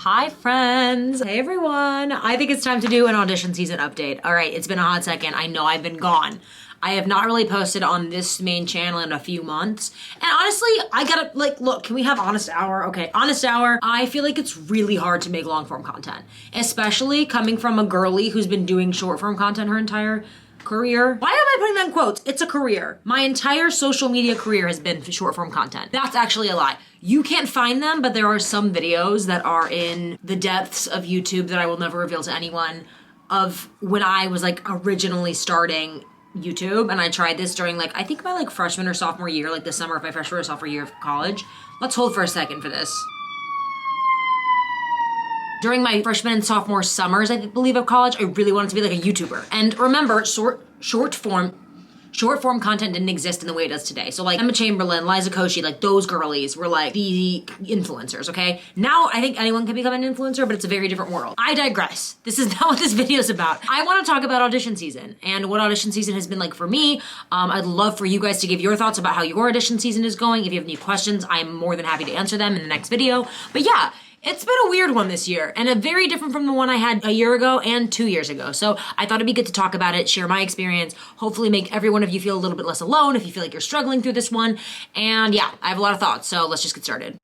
Hi friends. Hey everyone. I think it's time to do an audition season update. All right, it's been a hot second. I know I've been gone. I have not really posted on this main channel in a few months. And honestly, I gotta look, can we have honest hour? Okay, honest hour. I feel like it's really hard to make long form content, especially coming from a girly who's been doing short form content her entire career. Why am I putting that in quotes? It's a career. My entire social media career has been short form content. That's actually a lie. You can't find them, but there are some videos that are in the depths of YouTube that I will never reveal to anyone of when I was originally starting YouTube, and I tried this during I think my freshman or sophomore year, the summer of my freshman or sophomore year of college. Let's hold for a second for this. During my freshman and sophomore summers, I believe, of college, I really wanted to be a YouTuber. And remember, short form content didn't exist in the way it does today. So Emma Chamberlain, Liza Koshy, those girlies were the influencers, okay? Now I think anyone can become an influencer, but it's a very different world. I digress. This is not what this video is about. I want to talk about audition season and what audition season has been like for me. I'd love for you guys to give your thoughts about how your audition season is going. If you have any questions, I'm more than happy to answer them in the next video. But yeah, it's been a weird one this year and a very different from the one I had a year ago and 2 years ago. So I thought it'd be good to talk about it, share my experience, hopefully make every one of you feel a little bit less alone if you feel like you're struggling through this one. And yeah, I have a lot of thoughts, so let's just get started.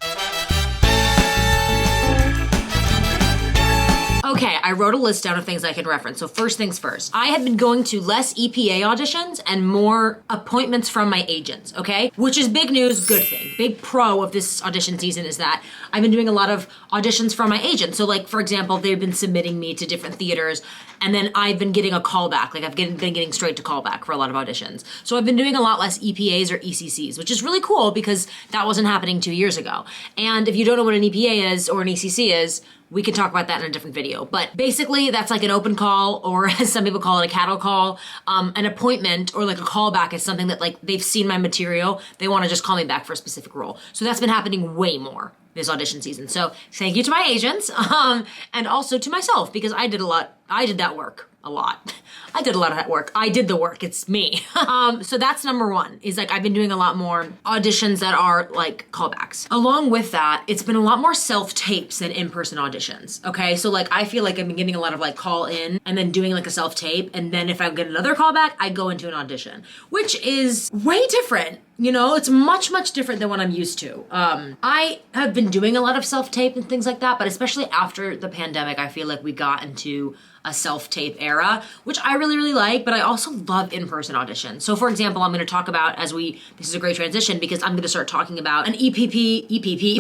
Okay, I wrote a list down of things I can reference. So first things first, I have been going to less EPA auditions and more appointments from my agents, okay? Which is big news, good thing. Big pro of this audition season is that I've been doing a lot of auditions from my agents. So for example, they've been submitting me to different theaters and then I've been getting a callback. I've been getting straight to callback for a lot of auditions. So I've been doing a lot less EPAs or ECCs, which is really cool because that wasn't happening 2 years ago. And if you don't know what an EPA is or an ECC is, we can talk about that in a different video. But basically, that's an open call, or as some people call it, a cattle call. An appointment or a callback is something that they've seen my material, they want to just call me back for a specific role. So that's been happening way more this audition season. So thank you to my agents, and also to myself, because I did that work a lot. I did a lot of that work. I did the work, it's me. So that's number one, is I've been doing a lot more auditions that are callbacks. Along with that, it's been a lot more self-tapes than in-person auditions, okay? So I feel I've been getting a lot of call in and then doing a self-tape, and then if I get another callback, I go into an audition, which is way different. You know, it's much, much different than what I'm used to. I have been doing a lot of self-tape and things like that, but especially after the pandemic, I feel we got into a self-tape era, which I really, really like, but I also love in-person auditions. So for example, I'm gonna talk about, this is a great transition because I'm gonna start talking about an EPP.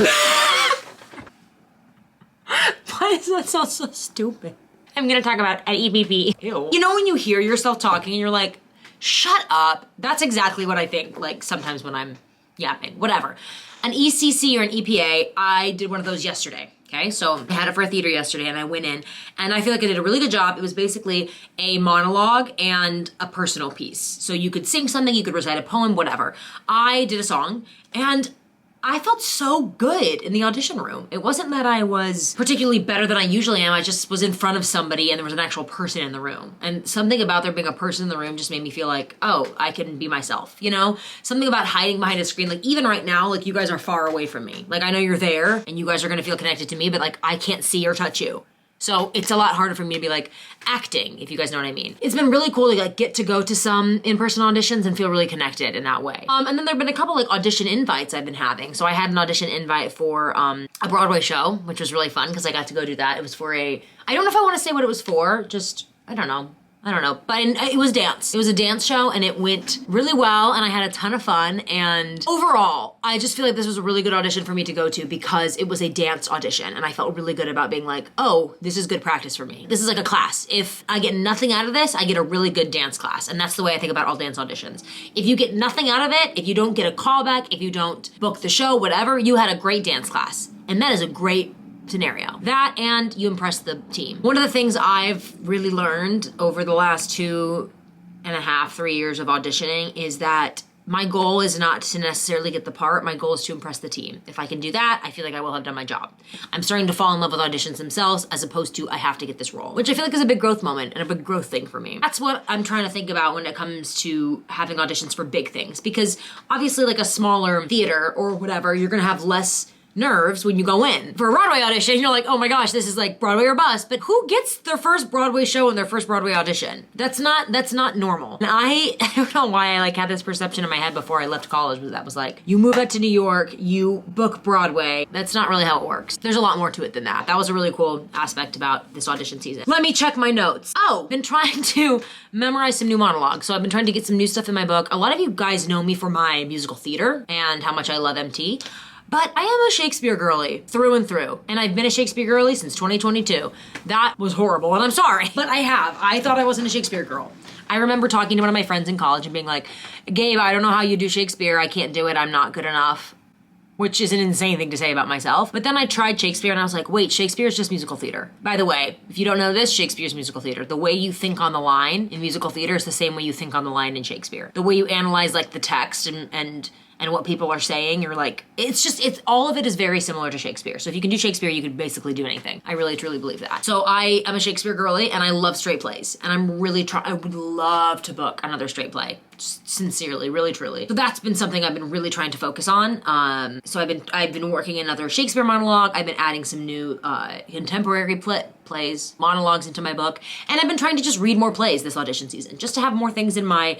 Why does that sound so stupid? I'm gonna talk about an EPP. Ew. You know when you hear yourself talking and you're like, shut up. That's exactly what I think, sometimes when I'm yapping, whatever. An ECC or an EPA, I did one of those yesterday, okay? So I had it for a theater yesterday and I went in and I feel I did a really good job. It was basically a monologue and a personal piece. So you could sing something, you could recite a poem, whatever. I did a song and I felt so good in the audition room. It wasn't that I was particularly better than I usually am. I just was in front of somebody and there was an actual person in the room. And something about there being a person in the room just made me feel oh, I can be myself, you know? Something about hiding behind a screen, even right now, you guys are far away from me. I know you're there and you guys are gonna feel connected to me, but I can't see or touch you. So it's a lot harder for me to be acting, if you guys know what I mean. It's been really cool to get to go to some in-person auditions and feel really connected in that way. And then there've been a couple audition invites I've been having. So I had an audition invite for a Broadway show, which was really fun because I got to go do that. It was for I don't know if I want to say what it was for, I don't know. But it was dance. It was a dance show and it went really well and I had a ton of fun, and overall, I just feel this was a really good audition for me to go to because it was a dance audition and I felt really good about being oh, this is good practice for me. This is a class. If I get nothing out of this, I get a really good dance class, and that's the way I think about all dance auditions. If you get nothing out of it, if you don't get a callback, if you don't book the show, whatever, you had a great dance class, and that is a great scenario. That and you impress the team. One of the things I've really learned over the last 2.5, 3 years of auditioning is that my goal is not to necessarily get the part. My goal is to impress the team. If I can do that, I feel I will have done my job. I'm starting to fall in love with auditions themselves as opposed to I have to get this role, which I feel is a big growth moment and a big growth thing for me. That's what I'm trying to think about when it comes to having auditions for big things, because obviously a smaller theater or whatever, you're gonna have less nerves when you go in. For a Broadway audition, you're like, oh my gosh, this is like Broadway or bust. But who gets their first Broadway show and their first Broadway audition? That's not normal. And I don't know why I like had this perception in my head before I left college, but that was like, you move out to New York, you book Broadway. That's not really how it works. There's a lot more to it than that. That was a really cool aspect about this audition season. Let me check my notes. Oh, been trying to memorize some new monologues. So I've been trying to get some new stuff in my book. A lot of you guys know me for my musical theater and how much I love MT. But I am a Shakespeare girly through and through. And I've been a Shakespeare girly since 2022. That was horrible, and I'm sorry. But I thought I wasn't a Shakespeare girl. I remember talking to one of my friends in college and being like, Gabe, I don't know how you do Shakespeare. I can't do it. I'm not good enough. Which is an insane thing to say about myself. But then I tried Shakespeare and I was like, wait, Shakespeare is just musical theater. By the way, if you don't know this, Shakespeare's musical theater. The way you think on the line in musical theater is the same way you think on the line in Shakespeare. The way you analyze like the text and what people are saying, you're like, it's all of it is very similar to Shakespeare. So if you can do Shakespeare, you can basically do anything. I really truly believe that. So I am a Shakespeare girly and I love straight plays. And I would love to book another straight play. Sincerely, really, truly. So that's been something I've been really trying to focus on. So I've been working another Shakespeare monologue. I've been adding some new contemporary plays, monologues into my book, and I've been trying to just read more plays this audition season, just to have more things in my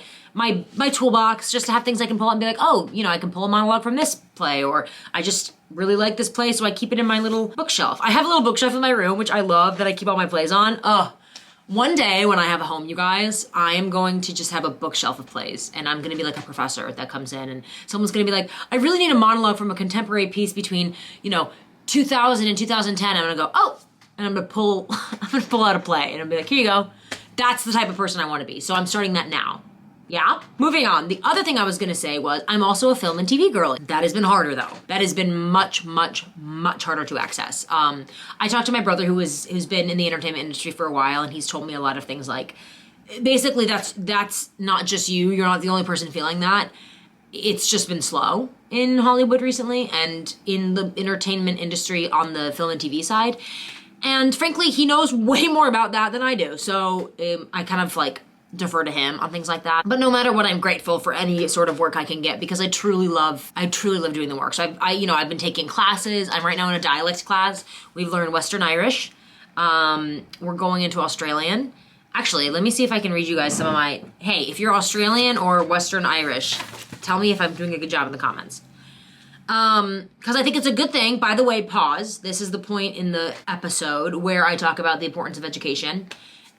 toolbox, just to have things I can pull out and be like, oh, I can pull a monologue from this play, or I just really like this play, so I keep it in my little bookshelf. I have a little bookshelf in my room, which I love, that I keep all my plays on. One day when I have a home, you guys, I am going to just have a bookshelf of plays, and I'm going to be like a professor that comes in and someone's going to be like, I really need a monologue from a contemporary piece between, 2000 and 2010. I'm going to go, oh, and I'm going to pull out a play and I'll be like, here you go. That's the type of person I want to be. So I'm starting that now. Yeah? Moving on. The other thing I was gonna say was I'm also a film and TV girl. That has been harder though. That has been much, much, much harder to access. I talked to my brother who's been in the entertainment industry for a while, and he's told me a lot of things like, basically that's not just you. You're not the only person feeling that. It's just been slow in Hollywood recently and in the entertainment industry on the film and TV side. And frankly, he knows way more about that than I do. So I kind of like defer to him on things like that. But no matter what, I'm grateful for any sort of work I can get because I truly love doing the work. So I've been taking classes. I'm right now in a dialect class. We've learned Western Irish. We're going into Australian. Actually, let me see if I can read you guys some of my, hey, if you're Australian or Western Irish, tell me if I'm doing a good job in the comments. Because I think it's a good thing. By the way, pause. This is the point in the episode where I talk about the importance of education.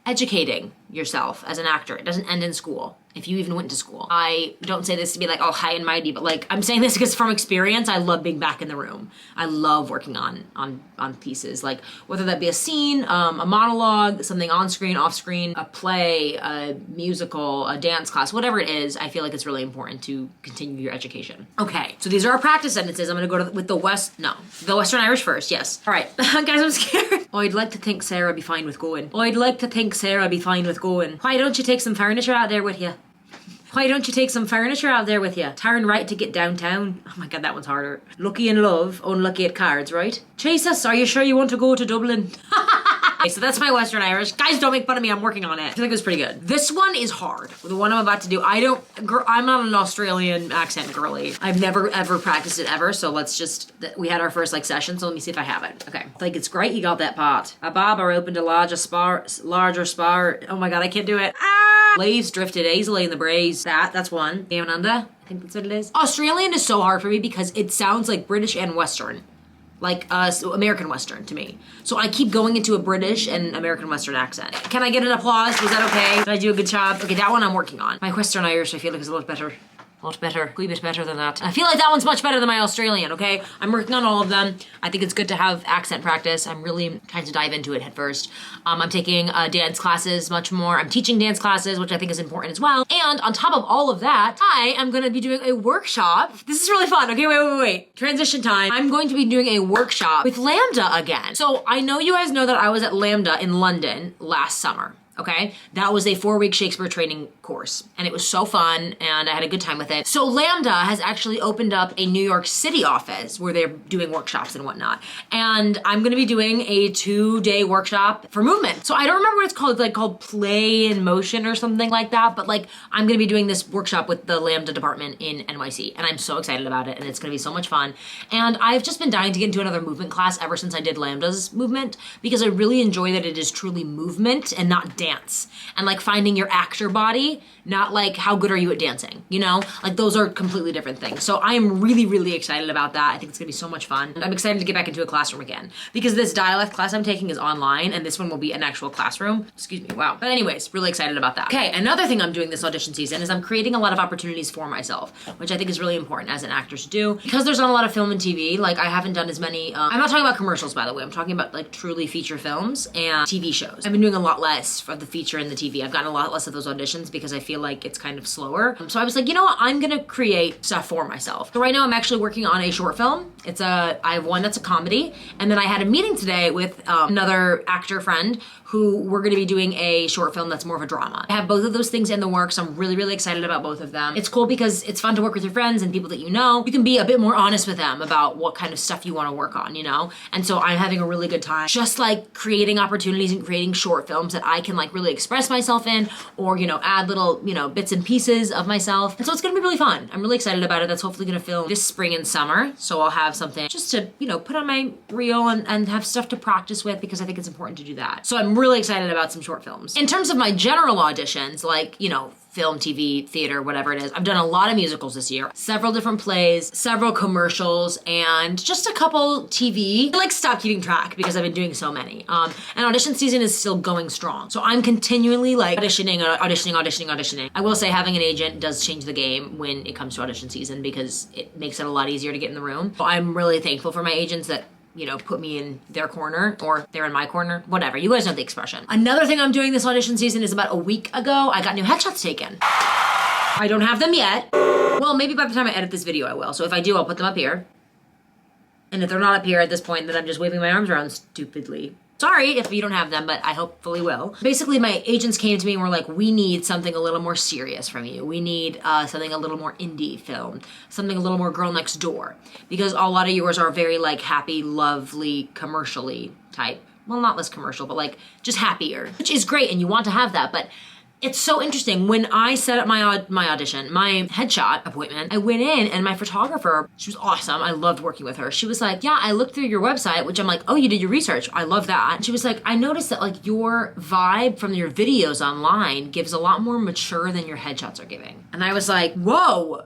Educating yourself as an actor. It doesn't end in school, if you even went to school. I don't say this to be like all high and mighty, but like I'm saying this because from experience, I love being back in the room. I love working on pieces, like whether that be a scene, a monologue, something on screen, off screen, a play, a musical, a dance class, whatever it is. I feel like it's really important to continue your education. Okay, so these are our practice sentences. I'm gonna go with the Western Irish first. Yes. All right, guys, I'm scared. I'd like to think Sarah be fine with going. I'd like to think Sarah be fine with going. Why don't you take some furniture out there with you? Why don't you take some furniture out there with you? Turn right to get downtown. Oh my god, that one's harder. Lucky in love, unlucky at cards, right? Jesus, are you sure you want to go to Dublin? Okay, so that's my Western Irish. Guys, don't make fun of me, I'm working on it. I feel like it was pretty good. This one is hard. The one I'm about to do, I'm not an Australian accent girly. I've never ever practiced it ever, so we had our first session, so let me see if I have it. Okay, like it's great you got that part. A barber opened a larger spar. Oh my god, I can't do it. Leaves drifted easily in the breeze. That's one. Down under, I think that's what it is. Australian is so hard for me because it sounds like British and Western. Like American Western to me. So I keep going into a British and American Western accent. Can I get an applause? Was that okay? Did I do a good job? Okay, that one I'm working on. My Western Irish I feel like is a lot better. A lot better. A wee bit better than that. I feel like that one's much better than my Australian, okay? I'm working on all of them. I think it's good to have accent practice. I'm really trying to dive into it head first. I'm taking dance classes much more. I'm teaching dance classes, which I think is important as well. And on top of all of that, I am gonna be doing a workshop. This is really fun. Okay, wait. Transition time. I'm going to be doing a workshop with Lambda again. So I know you guys know that I was at Lambda in London last summer. okay? That was a 4-week Shakespeare training course, and it was so fun, and I had a good time with it. So Lambda has actually opened up a New York City office where they're doing workshops and whatnot, and I'm gonna be doing a 2-day workshop for movement. So I don't remember what it's called. It's like called Play in Motion or something like that, but like I'm gonna be doing this workshop with the Lambda department in NYC, and I'm so excited about it, and it's gonna be so much fun. And I've just been dying to get into another movement class ever since I did Lambda's movement, because I really enjoy that it is truly movement and not dance, and like finding your actor body, not like how good are you at dancing, you know? Like those are completely different things. So I am really, really excited about that. I think it's gonna be so much fun. I'm excited to get back into a classroom again, because this dialect class I'm taking is online, and this one will be an actual classroom. Excuse me, wow. But anyways, really excited about that. Okay, another thing I'm doing this audition season is I'm creating a lot of opportunities for myself, which I think is really important as an actor to do. Because there's not a lot of film and TV, like I haven't done as many, I'm not talking about commercials, by the way. I'm talking about like truly feature films and TV shows. I've been doing a lot less for the feature and the TV. I've gotten a lot less of those auditions because I feel like it's kind of slower. So I was like, you know what? I'm gonna create stuff for myself. So right now I'm actually working on a short film. I have one that's a comedy, and then I had a meeting today with another actor friend who we're gonna be doing a short film that's more of a drama. I have both of those things in the works. I'm really, really excited about both of them. It's cool because it's fun to work with your friends and people that you know. You can be a bit more honest with them about what kind of stuff you wanna work on, you know? And so I'm having a really good time just like creating opportunities and creating short films that I can like really express myself in, or, you know, add little, you know, bits and pieces of myself. And so it's gonna be really fun. I'm really excited about it. That's hopefully gonna film this spring and summer. So I'll have something just to, you know, put on my reel and have stuff to practice with, because I think it's important to do that. So I'm really excited about some short films. In terms of my general auditions, like, you know, film, TV, theater, whatever it is, I've done a lot of musicals this year, several different plays, several commercials, and just a couple TV. I like stopped keeping track because I've been doing so many. And audition season is still going strong. So I'm continually like auditioning. I will say having an agent does change the game when it comes to audition season, because it makes it a lot easier to get in the room. So I'm really thankful for my agents that, you know, put me in their corner, or they're in my corner, whatever. You guys know the expression. Another thing I'm doing this audition season is about a week ago, I got new headshots taken. I don't have them yet. Well, maybe by the time I edit this video, I will. So if I do, I'll put them up here. And if they're not up here at this point, then I'm just waving my arms around stupidly. Sorry if you don't have them, but I hopefully will. Basically, my agents came to me and were like, we need something a little more serious from you. We need something a little more indie film, something a little more girl next door. Because a lot of yours are very like happy, lovely, commercially type. Well, not less commercial, but like just happier, which is great, and you want to have that, but it's so interesting. When I set up my audition, my headshot appointment, I went in and my photographer, she was awesome. I loved working with her. She was like, yeah, I looked through your website, which I'm like, oh, you did your research. I love that. And she was like, I noticed that like your vibe from your videos online gives a lot more mature than your headshots are giving. And I was like, whoa,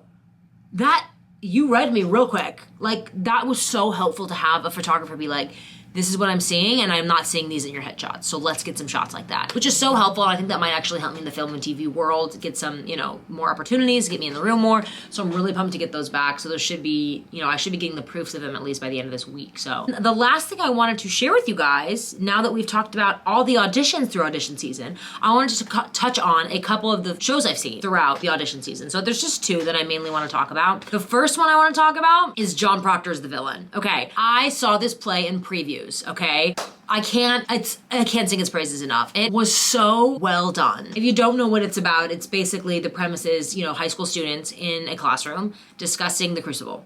you read me real quick. Like that was so helpful to have a photographer be like, this is what I'm seeing, and I'm not seeing these in your headshots. So let's get some shots like that, which is so helpful. And I think that might actually help me in the film and TV world, get some, you know, more opportunities, get me in the room more. So I'm really pumped to get those back. So those should be, you know, I should be getting the proofs of them at least by the end of this week. So the last thing I wanted to share with you guys, now that we've talked about all the auditions through audition season, I wanted to touch on a couple of the shows I've seen throughout the audition season. So there's just two that I mainly want to talk about. The first one I want to talk about is John Proctor's The Villain. Okay, I saw this play in previews. Okay, I can't sing its praises enough. It was so well done. If you don't know what it's about, it's basically the premise is, you know, high school students in a classroom discussing the Crucible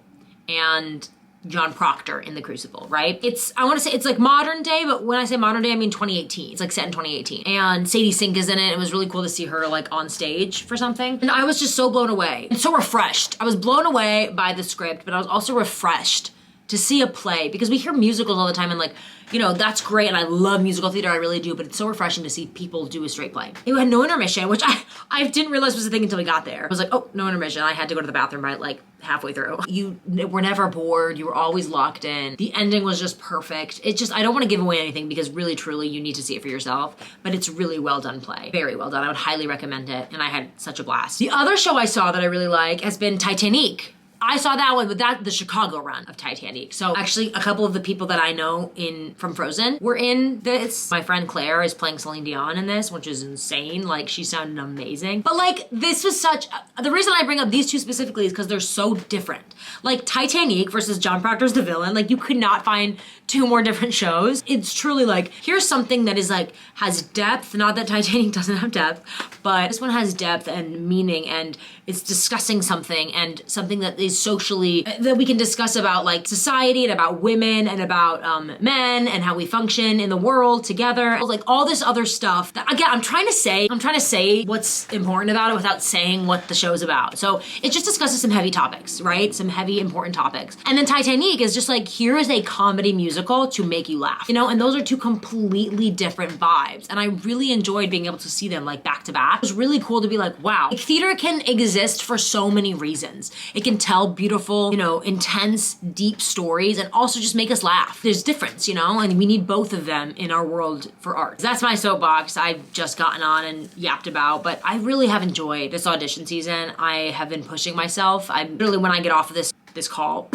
and John Proctor in the Crucible, right? I want to say it's like modern day, but when I say modern day, I mean 2018. It's like set in 2018. And Sadie Sink is in it. It was really cool to see her like on stage for something. And I was just so blown away and so refreshed. I was blown away by the script, but I was also refreshed to see a play, because we hear musicals all the time and like, you know, that's great, and I love musical theater, I really do, but it's so refreshing to see people do a straight play. It had no intermission, which I didn't realize was a thing until we got there. I was like, oh, no intermission. I had to go to the bathroom by like halfway through. You were never bored. You were always locked in. The ending was just perfect. I don't want to give away anything because really, truly, you need to see it for yourself, but it's really well done play. Very well done. I would highly recommend it, and I had such a blast. The other show I saw that I really like has been Titanic. I saw that one, but the Chicago run of Titanic. So actually a couple of the people that I know from Frozen were in this. My friend Claire is playing Celine Dion in this, which is insane. Like, she sounded amazing. But like, this was the reason I bring up these two specifically is because they're so different. Like Titanic versus John Proctor's The Villain, like you could not find two more different shows. It's truly like, here's something that is like, has depth, not that Titanic doesn't have depth, but this one has depth and meaning, and it's discussing something, and something that is socially, that we can discuss about like society and about women and about men and how we function in the world together. Like all this other stuff that, again, I'm trying to say what's important about it without saying what the show's about. So it just discusses some heavy topics, right? Some heavy, important topics. And then Titanic is just like, here is a comedy musical to make you laugh, you know? And those are two completely different vibes. And I really enjoyed being able to see them like back to back. It was really cool to be like, wow, like, theater can exist for so many reasons. It can tell beautiful, you know, intense, deep stories and also just make us laugh. There's difference, you know, and we need both of them in our world for art. That's my soapbox I've just gotten on and yapped about, but I really have enjoyed this audition season. I have been pushing myself. I literally, when I get off of this call,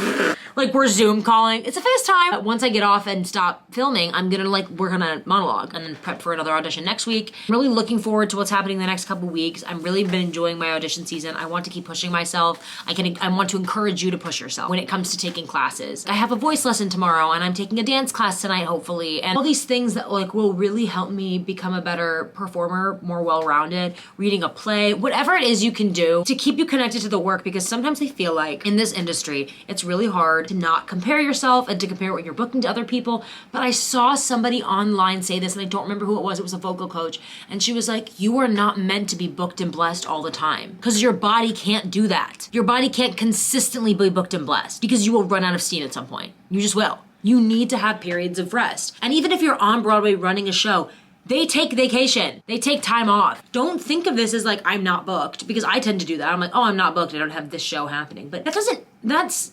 like we're Zoom calling, it's a FaceTime. Once I get off and stop filming, we're gonna monologue and then prep for another audition next week. I'm really looking forward to what's happening the next couple weeks. I've really been enjoying my audition season. I want to keep pushing myself. I want to encourage you to push yourself when it comes to taking classes. I have a voice lesson tomorrow and I'm taking a dance class tonight, hopefully. And all these things that like will really help me become a better performer, more well-rounded, reading a play, whatever it is you can do to keep you connected to the work, because sometimes I feel like in this industry, it's really hard to not compare yourself and to compare what you're booking to other people. But I saw somebody online say this, and I don't remember who it was. It was a vocal coach. And she was like, you are not meant to be booked and blessed all the time, because your body can't do that. Your body can't consistently be booked and blessed, because you will run out of steam at some point. You just will. You need to have periods of rest. And even if you're on Broadway running a show, they take vacation. They take time off. Don't think of this as like, I'm not booked, because I tend to do that. I'm like, oh, I'm not booked. I don't have this show happening. But that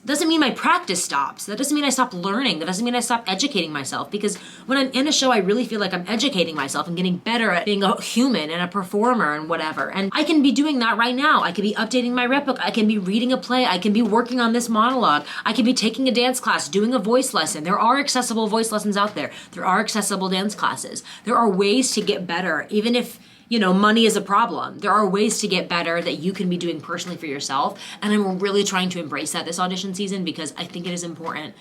doesn't mean my practice stops. That doesn't mean I stop learning. That doesn't mean I stop educating myself, because when I'm in a show, I really feel like I'm educating myself and getting better at being a human and a performer and whatever. And I can be doing that right now. I could be updating my rep book. I can be reading a play. I can be working on this monologue. I can be taking a dance class, doing a voice lesson. There are accessible voice lessons out there. There are accessible dance classes. There are ways to get better, even if, you know, money is a problem. There are ways to get better that you can be doing personally for yourself. And I'm really trying to embrace that this audition season, because I think it is important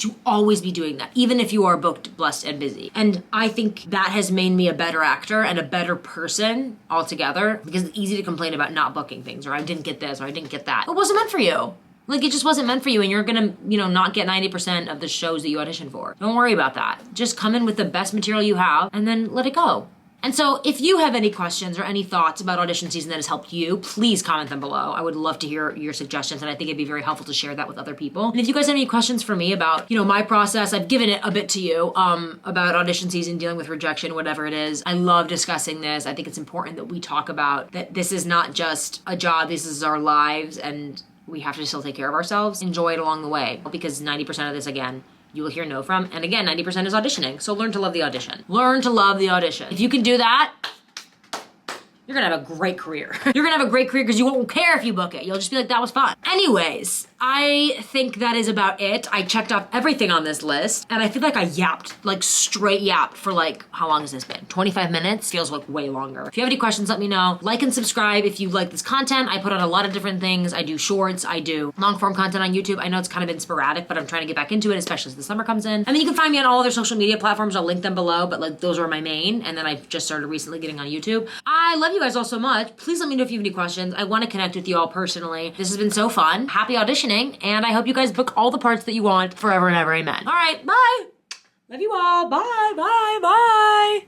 to always be doing that, even if you are booked, blessed, and busy. And I think that has made me a better actor and a better person altogether, because it's easy to complain about not booking things, or I didn't get this, or I didn't get that. It wasn't meant for you. Like, it just wasn't meant for you, and you're gonna, you know, not get 90% of the shows that you audition for. Don't worry about that. Just come in with the best material you have and then let it go. And so if you have any questions or any thoughts about audition season that has helped you, please comment them below. I would love to hear your suggestions, and I think it'd be very helpful to share that with other people. And if you guys have any questions for me about, you know, my process, I've given it a bit to you, about audition season, dealing with rejection, whatever it is. I love discussing this. I think it's important that we talk about that this is not just a job, this is our lives, and we have to still take care of ourselves. Enjoy it along the way, because 90% of this, again, you will hear no from. And again, 90% is auditioning. So learn to love the audition. Learn to love the audition. If you can do that, you're gonna have a great career. You're gonna have a great career because you won't care if you book it. You'll just be like, that was fun. Anyways, I think that is about it. I checked off everything on this list, and I feel like I yapped, like straight yapped for like, how long has this been? 25 minutes? Feels like way longer. If you have any questions, let me know. Like and subscribe if you like this content. I put out a lot of different things. I do shorts, I do long form content on YouTube. I know it's kind of been sporadic, but I'm trying to get back into it, especially as the summer comes in. I mean, you can find me on all other social media platforms. I'll link them below, but like those are my main. And then I've just started recently getting on YouTube. I love you guys all so much. Please let me know if you have any questions. I want to connect with you all personally. This has been so fun. Happy auditioning, and I hope you guys book all the parts that you want forever and ever. Amen. All right, bye. Love you all. Bye, bye, bye.